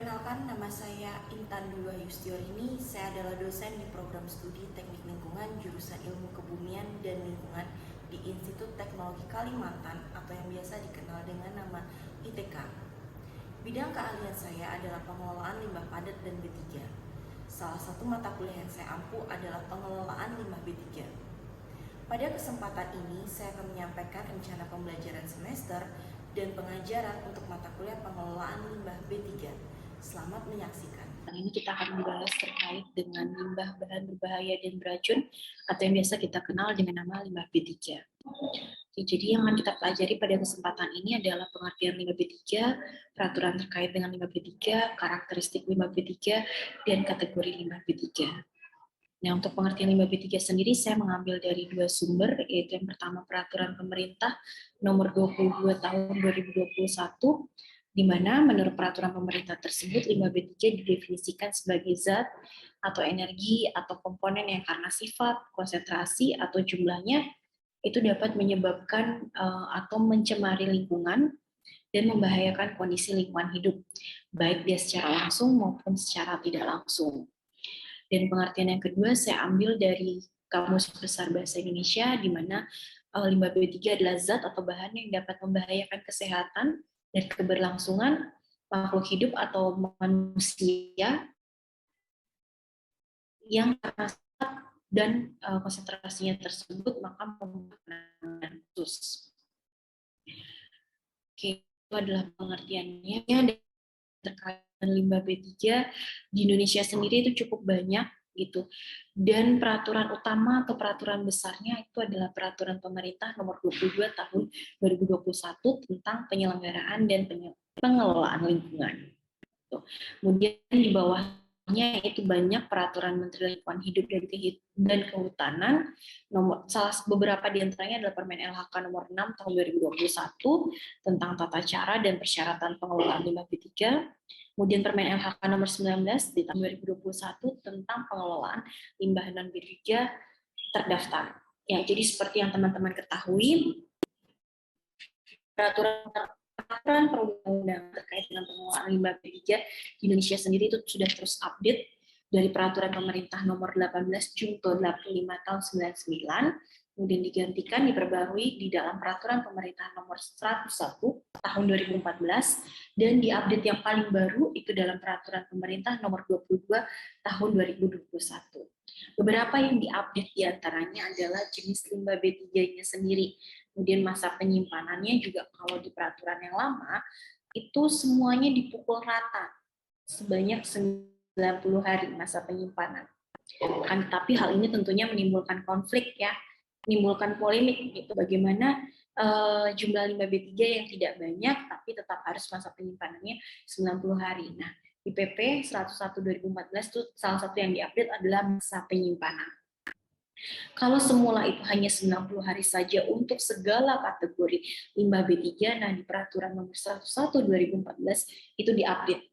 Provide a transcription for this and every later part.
Perkenalkan, nama saya Intan Dwi Yustior. Saya adalah dosen di program studi Teknik Lingkungan jurusan Ilmu Kebumian dan Lingkungan di Institut Teknologi Kalimantan atau yang biasa dikenal dengan nama ITK. Bidang keahlian saya adalah pengelolaan limbah padat dan B3. Salah satu mata kuliah yang saya ampu adalah pengelolaan limbah B3. Pada kesempatan ini, saya akan menyampaikan rencana pembelajaran semester dan pengajaran untuk mata kuliah pengelolaan limbah B3. Selamat menyaksikan. Ini kita akan membahas terkait dengan limbah bahan berbahaya dan beracun atau yang biasa kita kenal dengan nama limbah B3. Jadi yang akan kita pelajari pada kesempatan ini adalah pengertian limbah B3, peraturan terkait dengan limbah B3, karakteristik limbah B3, dan kategori limbah B3. Nah, untuk pengertian limbah B3 sendiri saya mengambil dari dua sumber, yaitu yang pertama peraturan pemerintah nomor 22 tahun 2021, di mana menurut peraturan pemerintah tersebut limbah B3 didefinisikan sebagai zat atau energi atau komponen yang karena sifat, konsentrasi, atau jumlahnya itu dapat menyebabkan atau mencemari lingkungan dan membahayakan kondisi lingkungan hidup, baik dia secara langsung maupun secara tidak langsung. Dan pengertian yang kedua saya ambil dari Kamus Besar Bahasa Indonesia, di mana limbah B3 adalah zat atau bahan yang dapat membahayakan kesehatan dan keberlangsungan makhluk hidup atau manusia yang karena dan konsentrasinya tersebut maka membutuhkan khusus. Oke, itu adalah pengertiannya. Terkait limbah B3 di Indonesia sendiri itu cukup banyak gitu. Dan peraturan utama atau peraturan besarnya itu adalah peraturan pemerintah nomor 22 tahun 2021 tentang penyelenggaraan dan pengelolaan lingkungan. Kemudian di bawahnya itu banyak peraturan Menteri Lingkungan Hidup dan Kehutanan. Beberapa di antaranya adalah Permen LHK nomor 6 tahun 2021 tentang tata cara dan persyaratan pengelolaan limbah B3. Kemudian Permen LHK nomor 19 di tahun 2021 tentang pengelolaan limbah non B3 terdaftar. Ya, jadi seperti yang teman-teman ketahui, peraturan perundang-undangan terkait dengan pengelolaan limbah B3 di Indonesia sendiri itu sudah terus update dari peraturan pemerintah nomor 18 Junto 85 tahun 99, kemudian digantikan diperbarui di dalam peraturan pemerintah nomor 101 tahun 2014, dan diupdate yang paling baru itu dalam peraturan pemerintah nomor 22 tahun 2021. Beberapa yang diupdate diantaranya adalah jenis limbah B3-nya sendiri. Kemudian masa penyimpanannya juga kalau di peraturan yang lama itu semuanya dipukul rata sebanyak 90 hari masa penyimpanan. Tapi hal ini tentunya menimbulkan konflik ya, menimbulkan polemik gitu, bagaimana jumlah limbah B3 yang tidak banyak tapi tetap harus masa penyimpanannya 90 hari. Nah, di PP 101 2014 itu salah satu yang diupdate adalah masa penyimpanan. Kalau semula itu hanya 90 hari saja untuk segala kategori limbah B3, nah di peraturan nomor 101 2014 itu diupdate.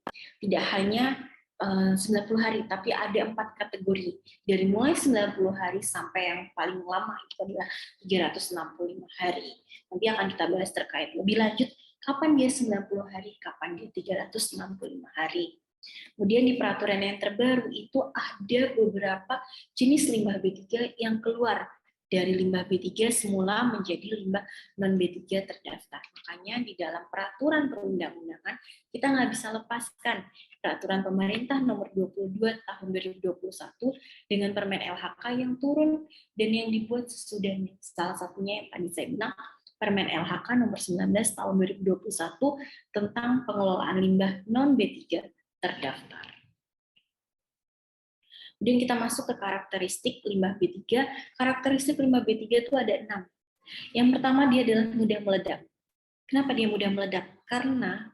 Tidak hanya 90 hari, tapi ada 4 kategori. Dari mulai 90 hari sampai yang paling lama itu adalah 365 hari. Nanti akan kita bahas terkait lebih lanjut, kapan dia 90 hari, kapan dia 365 hari. Kemudian di peraturan yang terbaru itu ada beberapa jenis limbah B3 yang keluar dari limbah B3 semula menjadi limbah non B3 terdaftar. Makanya di dalam peraturan perundang-undangan kita nggak bisa lepaskan peraturan pemerintah nomor 22 tahun 2021 dengan Permen LHK yang turun dan yang dibuat sesudahnya. Salah satunya yang tadi saya bilang, Permen LHK nomor 19 tahun 2021 tentang pengelolaan limbah non B3 terdaftar. Kemudian kita masuk ke karakteristik limbah B3. Karakteristik limbah B3 itu ada 6. Yang pertama, dia adalah mudah meledak. Kenapa dia mudah meledak? Karena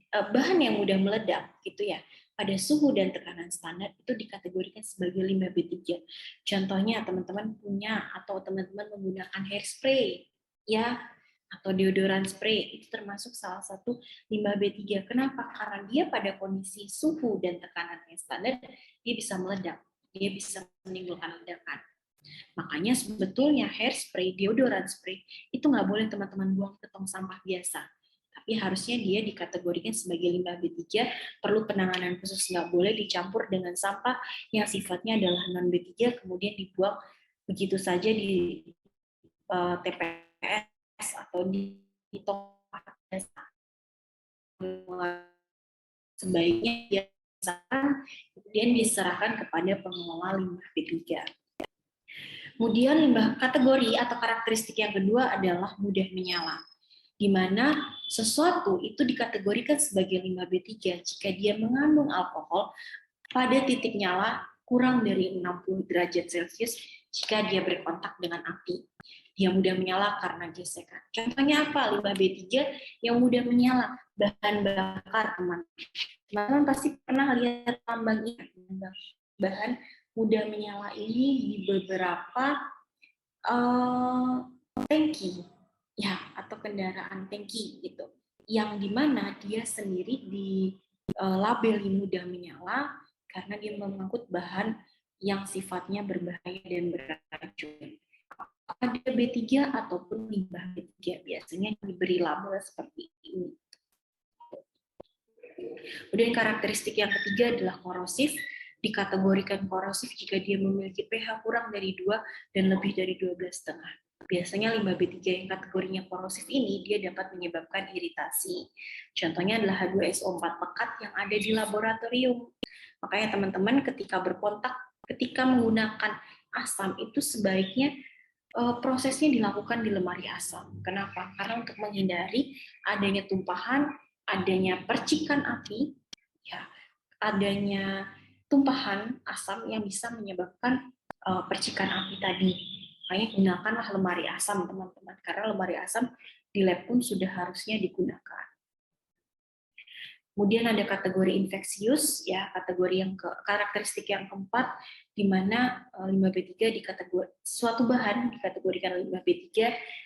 bahan yang mudah meledak gitu ya, pada suhu dan tekanan standar itu dikategorikan sebagai limbah B3. Contohnya teman-teman punya atau teman-teman menggunakan hairspray ya, atau deodoran spray, itu termasuk salah satu limbah B3. Kenapa? Karena dia pada kondisi suhu dan tekanan yang standar, dia bisa meledak, dia bisa menimbulkan ledakan. Makanya sebetulnya hairspray, deodoran spray, itu nggak boleh teman-teman buang ke tong sampah biasa. Tapi ya harusnya dia dikategorikan sebagai limbah B3, perlu penanganan khusus, nggak boleh dicampur dengan sampah yang sifatnya adalah non B3 kemudian dibuang begitu saja di TPS atau di tempat. Sebaiknya dia kemudian diserahkan kepada pengelola limbah B3. Kemudian limbah kategori atau karakteristik yang kedua adalah mudah menyala, di mana sesuatu itu dikategorikan sebagai limbah B3 jika dia mengandung alkohol pada titik nyala kurang dari 60 derajat Celcius jika dia berkontak dengan api. Dia mudah menyala karena gesekan. Contohnya apa? Limbah B3 yang mudah menyala, bahan bakar, teman-teman pasti pernah lihat tambang ini, bahan mudah menyala ini di beberapa tangki, ya, atau kendaraan tangki gitu, yang dimana dia sendiri di labeli mudah menyala karena dia mengangkut bahan yang sifatnya berbahaya dan beracun. Ada B3 ataupun limbah B3 biasanya diberi label seperti ini. Kemudian karakteristik yang ketiga adalah korosif. Dikategorikan korosif jika dia memiliki pH kurang dari 2 dan lebih dari 12,5. Biasanya limbah B3 yang kategorinya korosif ini dia dapat menyebabkan iritasi. Contohnya adalah H2SO4 pekat yang ada di laboratorium. Makanya teman-teman ketika berkontak, ketika menggunakan asam itu sebaiknya prosesnya dilakukan di lemari asam. Kenapa? Karena untuk menghindari adanya tumpahan, adanya percikan api, ya, adanya tumpahan asam yang bisa menyebabkan percikan api tadi. Makanya gunakanlah lemari asam, teman-teman, karena lemari asam di lab pun sudah harusnya digunakan. Kemudian ada kategori infeksius, ya, kategori yang karakteristik yang keempat, di mana limbah B3 suatu bahan dikategorikan limbah B3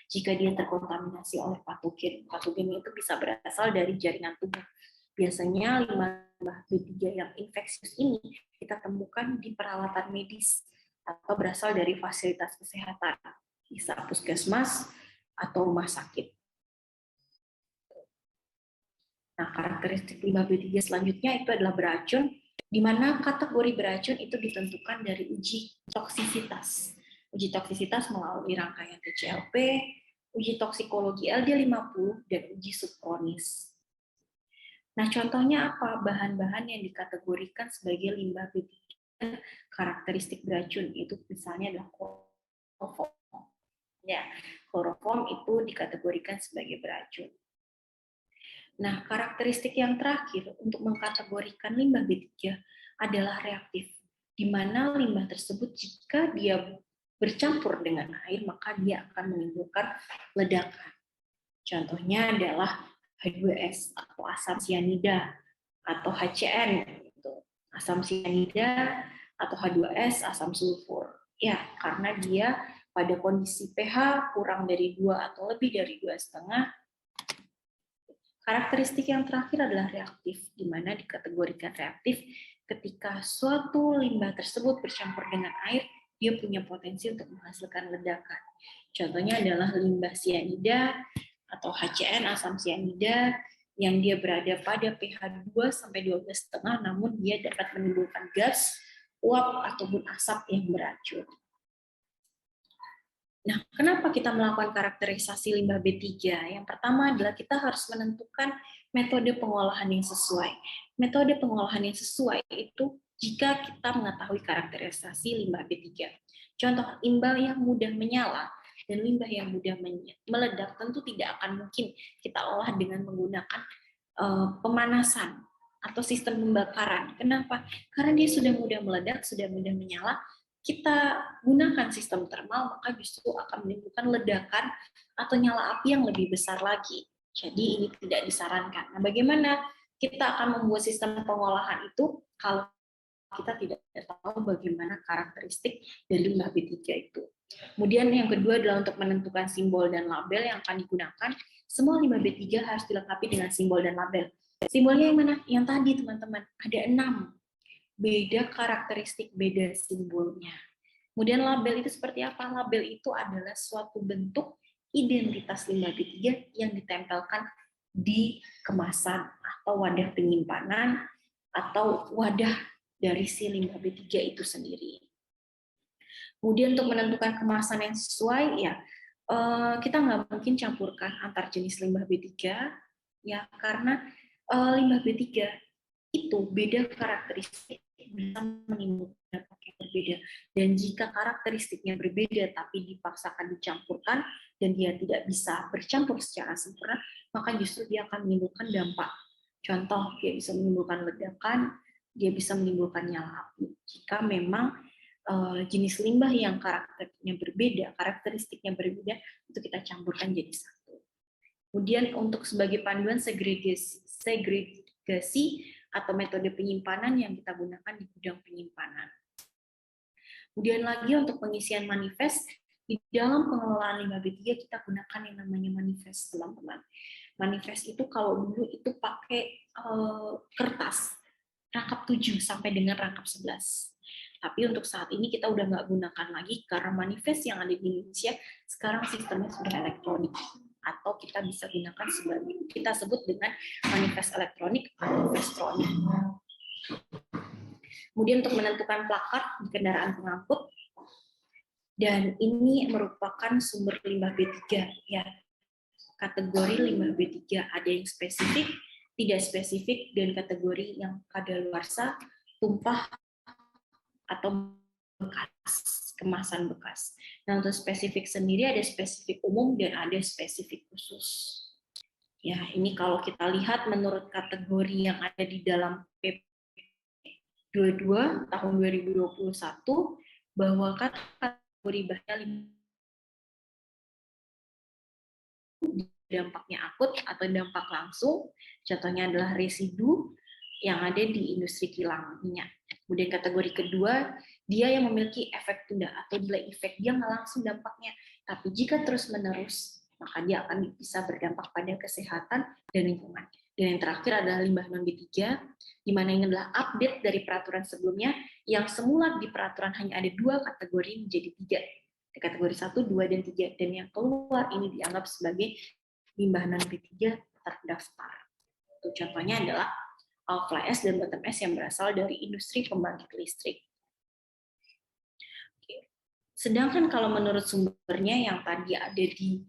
jika dia terkontaminasi oleh patogen. Patogen itu bisa berasal dari jaringan tubuh. Biasanya limbah B3 yang infeksius ini kita temukan di peralatan medis atau berasal dari fasilitas kesehatan, bisa puskesmas atau rumah sakit. Nah, karakteristik limbah B3 selanjutnya itu adalah beracun, di mana kategori beracun itu ditentukan dari uji toksisitas. Uji toksisitas melalui rangkaian TCLP, uji toksikologi LD50, dan uji subkronis. Nah, contohnya apa? Bahan-bahan yang dikategorikan sebagai limbah B3 karakteristik beracun, itu misalnya adalah kloroform. Ya, kloroform itu dikategorikan sebagai beracun. Nah, karakteristik yang terakhir untuk mengkategorikan limbah B3 adalah reaktif, di mana limbah tersebut jika dia bercampur dengan air, maka dia akan menimbulkan ledakan. Contohnya adalah H2S atau asam sianida, atau HCN, asam sianida, atau H2S, asam sulfur. Ya, karena dia pada kondisi pH kurang dari 2 atau lebih dari 2,5. Karakteristik yang terakhir adalah reaktif, di mana dikategorikan reaktif ketika suatu limbah tersebut bercampur dengan air, dia punya potensi untuk menghasilkan ledakan. Contohnya adalah limbah sianida atau HCN, asam sianida, yang dia berada pada pH 2 sampai 12,5, namun dia dapat menimbulkan gas, uap, ataupun asap yang beracun. Nah, kenapa kita melakukan karakterisasi limbah B3? Yang pertama adalah kita harus menentukan metode pengolahan yang sesuai. Metode pengolahan yang sesuai itu jika kita mengetahui karakterisasi limbah B3. Contoh, limbah yang mudah menyala dan limbah yang mudah meledak tentu tidak akan mungkin kita olah dengan menggunakan pemanasan atau sistem pembakaran. Kenapa? Karena dia sudah mudah meledak, sudah mudah menyala, kita gunakan sistem termal, maka justru akan menimbulkan ledakan atau nyala api yang lebih besar lagi. Jadi ini tidak disarankan. Nah, bagaimana kita akan membuat sistem pengolahan itu kalau kita tidak tahu bagaimana karakteristik dari limbah B3 itu. Kemudian yang kedua adalah untuk menentukan simbol dan label yang akan digunakan. Semua limbah B3 harus dilengkapi dengan simbol dan label. Simbolnya yang mana? Yang tadi, teman-teman. Ada 6. Beda karakteristik, beda simbolnya. Kemudian label itu seperti apa? Label itu adalah suatu bentuk identitas limbah B3 yang ditempelkan di kemasan atau wadah penyimpanan atau wadah dari si limbah B3 itu sendiri. Kemudian untuk menentukan kemasan yang sesuai, ya kita nggak mungkin campurkan antar jenis limbah B3, ya karena limbah B3 itu beda karakteristik, bisa menimbulkan dampak yang berbeda. Dan jika karakteristiknya berbeda tapi dipaksakan dicampurkan dan dia tidak bisa bercampur secara sempurna, maka justru dia akan menimbulkan dampak. Contoh, dia bisa menimbulkan ledakan, dia bisa menimbulkan nyala api. Jika memang jenis limbah yang karakteristiknya berbeda, itu kita campurkan jadi satu. Kemudian untuk sebagai panduan segregasi atau metode penyimpanan yang kita gunakan di gudang penyimpanan. Kemudian lagi untuk pengisian manifest, di dalam pengelolaan limbah B3 kita gunakan yang namanya manifest, teman-teman. Manifest itu kalau dulu itu pakai kertas, rangkap 7 sampai dengan rangkap 11. Tapi untuk saat ini kita udah nggak gunakan lagi karena manifest yang ada di Indonesia sekarang sistemnya sudah elektronik, atau kita bisa gunakan sebagai, kita sebut dengan manifest elektronik atau Vestronik. Kemudian untuk menentukan plakat di kendaraan pengangkut, dan ini merupakan sumber limbah B3, ya. Kategori limbah B3 ada yang spesifik, tidak spesifik, dan kategori yang kadaluarsa, tumpah, atau bekas, kemasan bekas. Nah, untuk spesifik sendiri ada spesifik umum dan ada spesifik khusus. Ya, ini kalau kita lihat menurut kategori yang ada di dalam PP 22 tahun 2021, bahwa kategori bahaya dampaknya akut atau dampak langsung, contohnya adalah residu yang ada di industri kilang minyak. Kemudian kategori kedua, dia yang memiliki efek tunda atau delay effect, dia nggak langsung dampaknya, tapi jika terus-menerus, maka dia akan bisa berdampak pada kesehatan dan lingkungan. Dan yang terakhir adalah limbah non B3, di mana ini adalah update dari peraturan sebelumnya, yang semula di peraturan hanya ada 2 kategori menjadi 3. Kategori 1, 2, dan 3. Dan yang keluar ini dianggap sebagai limbah non B3 terdaftar. Itu contohnya adalah fly ash dan bottom ash yang berasal dari industri pembangkit listrik. Sedangkan kalau menurut sumbernya yang tadi ada di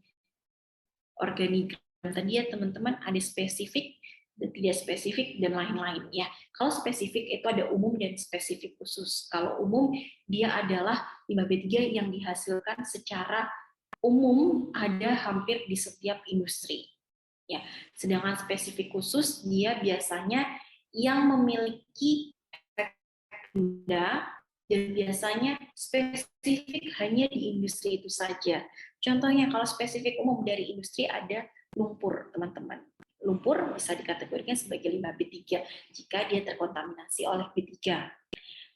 organigram tadi ya teman-teman, ada spesifik dan tidak spesifik dan lain-lain ya. Kalau spesifik itu ada umum dan spesifik khusus. Kalau umum dia adalah limbah B3 yang dihasilkan secara umum ada hampir di setiap industri. Ya, sedangkan spesifik khusus dia biasanya yang memiliki efek tunda dan biasanya spesifik hanya di industri itu saja. Contohnya kalau spesifik umum dari industri ada lumpur, teman-teman. Lumpur bisa dikategorikan sebagai limbah B3 jika dia terkontaminasi oleh B3.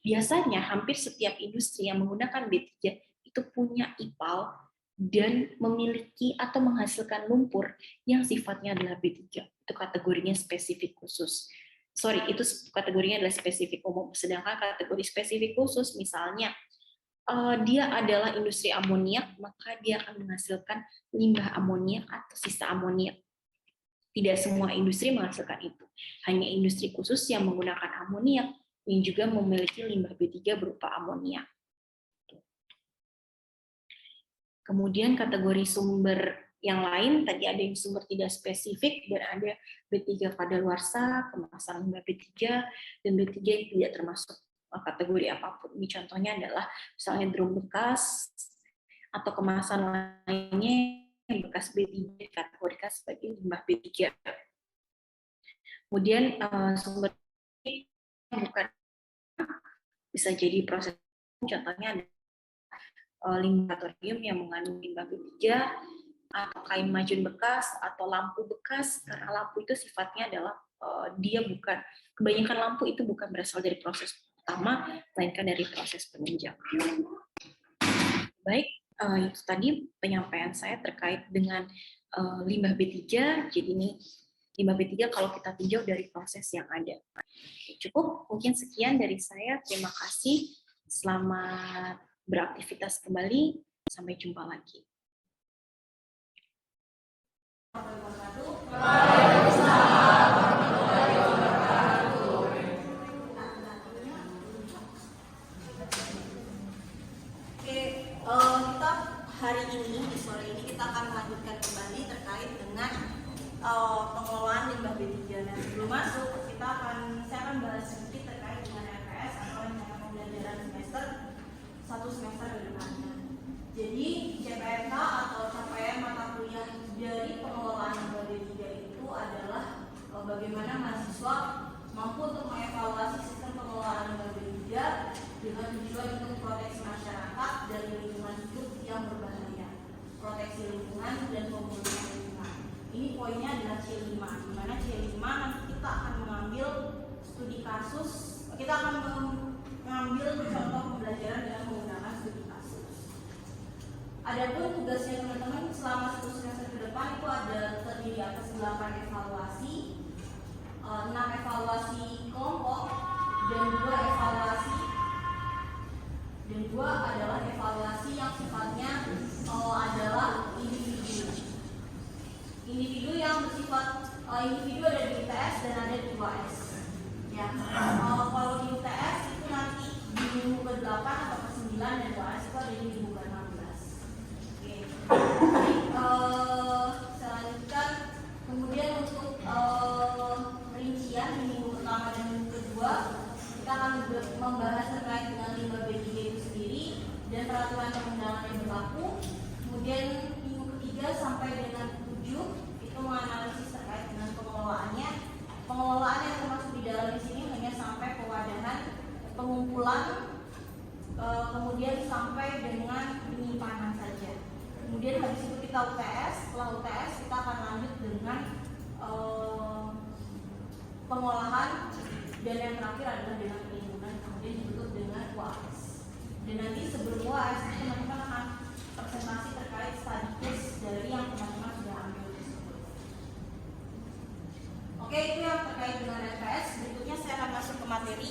Biasanya hampir setiap industri yang menggunakan B3 itu punya IPAL dan memiliki atau menghasilkan lumpur yang sifatnya adalah B3. Itu kategorinya spesifik khusus. Itu kategorinya adalah spesifik umum. Sedangkan kategori spesifik khusus misalnya dia adalah industri amoniak, maka dia akan menghasilkan limbah amoniak atau sisa amoniak. Tidak semua industri menghasilkan itu. Hanya industri khusus yang menggunakan amoniak yang juga memiliki limbah B3 berupa amoniak. Kemudian kategori sumber yang lain, tadi ada yang sumber tidak spesifik dan ada B3 kadaluarsa, kemasan limbah B3, dan B3 yang tidak termasuk kategori apapun. Ini contohnya adalah misalnya drum bekas atau kemasan lainnya yang bekas B3 dikategorikan sebagai limbah B3. Kemudian sumber bukan bisa jadi proses, contohnya ada limbah yang mengandung limbah B3 atau kain majun bekas atau lampu bekas, karena lampu itu sifatnya adalah dia bukan, kebanyakan lampu itu bukan berasal dari proses utama, melainkan dari proses penunjang. Baik, itu tadi penyampaian saya terkait dengan limbah B3. Jadi ini limbah B3 kalau kita tinjau dari proses yang ada. Cukup, mungkin sekian dari saya. Terima kasih. Selamat beraktivitas kembali. Sampai jumpa lagi. dengan pengelolaan limbah B3. Nah, sebelum masuk saya akan bahas sedikit terkait dengan RPS atau rencana pembelajaran semester 1 semester ke depannya. Jadi CPMK atau capaian mata kuliah dari pengelolaan limbah B3 itu adalah bagaimana mahasiswa mampu untuk mengevaluasi sistem pengelolaan limbah B3 dengan tujuan untuk proteksi masyarakat dari lingkungan hidup yang berbahaya, proteksi lingkungan dan pemulihan lingkungan. Ini poinnya adalah C5, di mana C5 nanti kita akan mengambil studi kasus, kita akan mengambil contoh pembelajaran dengan menggunakan studi kasus. Adapun tugasnya teman-teman selama 1 semester ke depan itu ada terdiri atas 8 evaluasi, 6 evaluasi kelompok, dan 2 evaluasi, dan 2 adalah evaluasi yang sifatnya adalah individu yang bersifat individu ada di UTS dan ada di UAS. Ya, kalau di UTS itu nanti di minggu ke-8 atau ke-9 dan UAS itu ada di minggu ke-16. Oke. Jadi saya lanjutkan. Kemudian untuk rincian di minggu pertama dan minggu kedua kita akan membahas terkait dengan limbah B3 itu sendiri dan peraturan perundangan yang berlaku. Kemudian minggu ketiga sampai dengan 7 itu menganalisis terkait dengan pengelolaannya. Pengelolaan yang termasuk di dalam di sini hanya sampai pewadahan, pengumpulan, kemudian sampai dengan penyimpanan saja. Kemudian habis itu kita UTS. Setelah UTS kita akan lanjut dengan pengolahan, dan yang terakhir adalah dengan penimbunan, kemudian ditutup dengan UAS. Dan nanti sebelum UAS teman-teman akan presentasi terkait study case dari yang teman-teman sudah ambil tersebut. Oke, itu yang terkait dengan RPS. Berikutnya saya akan masuk ke materi.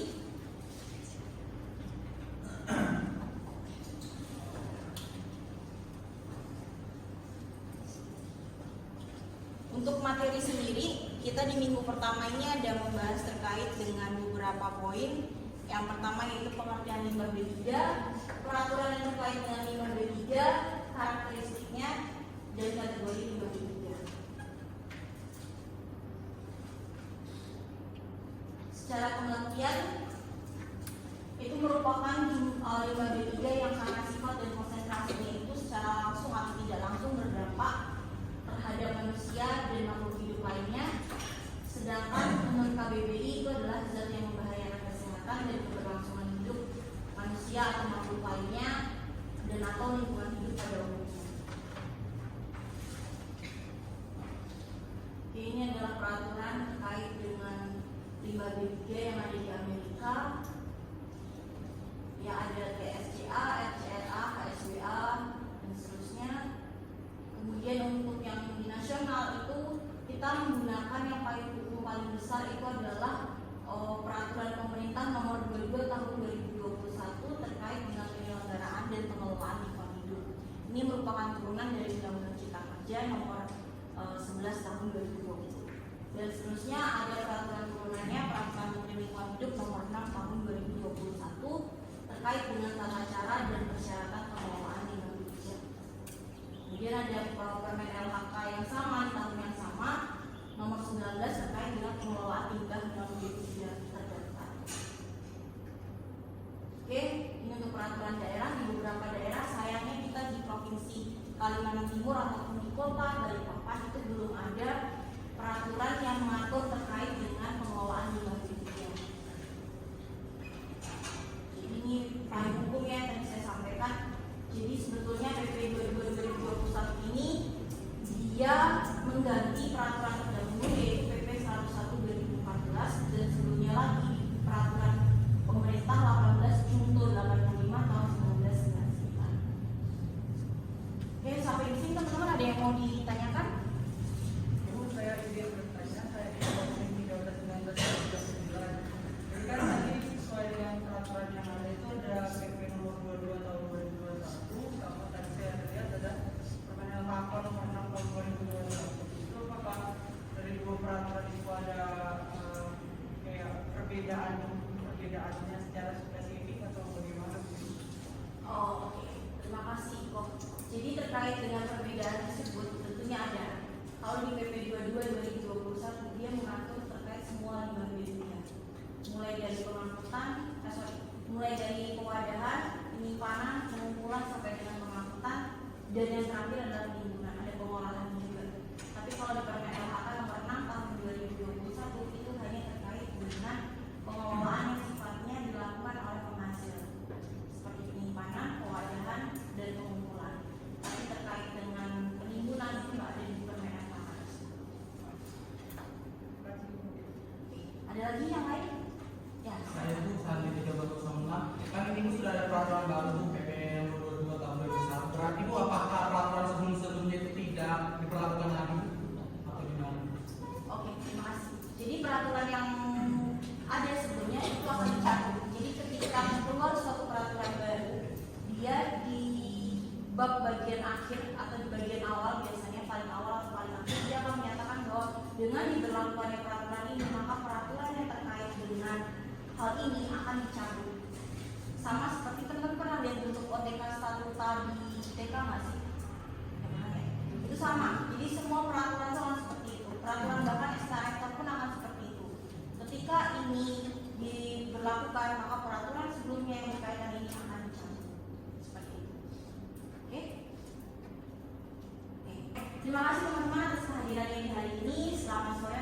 Untuk materi sendiri, kita di minggu pertama ini ada membahas terkait dengan beberapa poin. Yang pertama yaitu pengertian limbah B3, peraturan yang terkait dengan limbah B3, karakteristiknya, dan kategori limbah B3. Secara pengertian, itu merupakan limbah B3 yang karena sifat dan konsentrasinya itu secara langsung atau tidak langsung berdampak terhadap manusia dan makhluk hidup lainnya. Sedangkan menurut KBBI itu adalah zat yang membahayakan kesehatan dan keberlangsungan hidup manusia atau makhluk lainnya dan atau lingkungan hidup pada umumnya. Ini adalah peraturan terkait dengan limbah B3 yang ada di Amerika. Ya, ada TSCA, FCRA, KSWA, dan seterusnya. Kemudian untuk yang di nasional itu kita menggunakan yang paling besar itu adalah peraturan pemerintah nomor 22 tahun 2021 terkait dengan penyelenggaraan dan pengelolaan lingkungan hidup. Ini merupakan turunan dari Undang-Undang Cipta Kerja nomor 11 tahun 2020. Dan seterusnya ada peraturan turunannya, peraturan Menteri Lingkungan Hidup nomor 6 tahun 2021 terkait dengan tata cara dan persyaratan pengelolaan limbah B3. Kemudian ada Permen LHK yang sama di tahun yang sama nomor 19 terkait dengan pengelolaan limbah B3 terdaftar. Oke, ini untuk peraturan daerah. Di beberapa daerah sayangnya kita di provinsi Kalimantan Timur ataupun di kota Balikpapan itu belum ada peraturan yang mengatur terkait dengan pengelolaan limbah B3. Jadi ini paling hukum ya yang tadi saya sampaikan. Jadi sebetulnya PP 2021 ini dia mengganti peraturan terdahulu yaitu PP 101 2014 dan sebelumnya lagi peraturan pemerintah 18 Junto 85 tahun 1999. Oke, sampai di sini teman-teman ada yang mau ditanyakan? Saya ingin bertanya, saya di Undang-Undang 13 1999. Jadi kan tadi sesuai dengan peraturan yang ada itu ada PP nomor 22 tahun 2021, sama tadi saya lihat ada Permen LHK nomor 6 tahun 2021. Itu apakah dari dua peraturan itu ada kayak perbedaannya secara spesifik atau bagaimana? Oh, oke. Terima kasih kok. Jadi terkait dengan perbedaan tersebut tentunya ada. Kalau di PP 22/2021 dia mengatur terkait semua limbah B3, mulai dari mulai dari pewadahan, penyimpanan, pengumpulan sampai dengan pengangkutan, dan yang terakhir adalah penimbunan, ada pengolahan juga. Tapi kalau di Permen LHK nomor 6 tahun 2021 itu hanya terkait dengan pengelolaan yang sifatnya dilakukan oleh penghasil, seperti penyimpanan, pewadahan, dan pengumpulan. Tapi terkait dengan penimbunan itu nggak ada di Permen LHK. Ada lagi yang lain? Ya. Saya tuh saat di 1306 kan ini sudah ada peraturan baru tuh PP nomor 22 tahun 2021. Berarti itu apakah peraturan sebelumnya itu tidak diperlakukan lagi atau gimana? Oke, terima kasih. Jadi peraturan yang ada sebelumnya itu akan dicabut. Jadi ketika keluar suatu peraturan baru, dia di bab bagian akhir atau di bagian awal, biasanya paling awal atau paling akhir, dia akan menyatakan bahwa dengan diberlakukannya peraturan ini, maka peraturan yang terkait dengan hal ini akan dicabut. Sama seperti teman-teman pernah lihat bentuk OTK statuta di TK nggak sih? Itu sama. Jadi semua peraturan sama seperti itu. Peraturan bahkan SK Rektor pun akan seperti itu. Ketika ini diberlakukan, maka peraturan sebelumnya yang berkaitan ini akan dicabut. Seperti itu. Oke? Oke. Terima kasih teman-teman atas kehadirannya di hari ini. Selamat sore.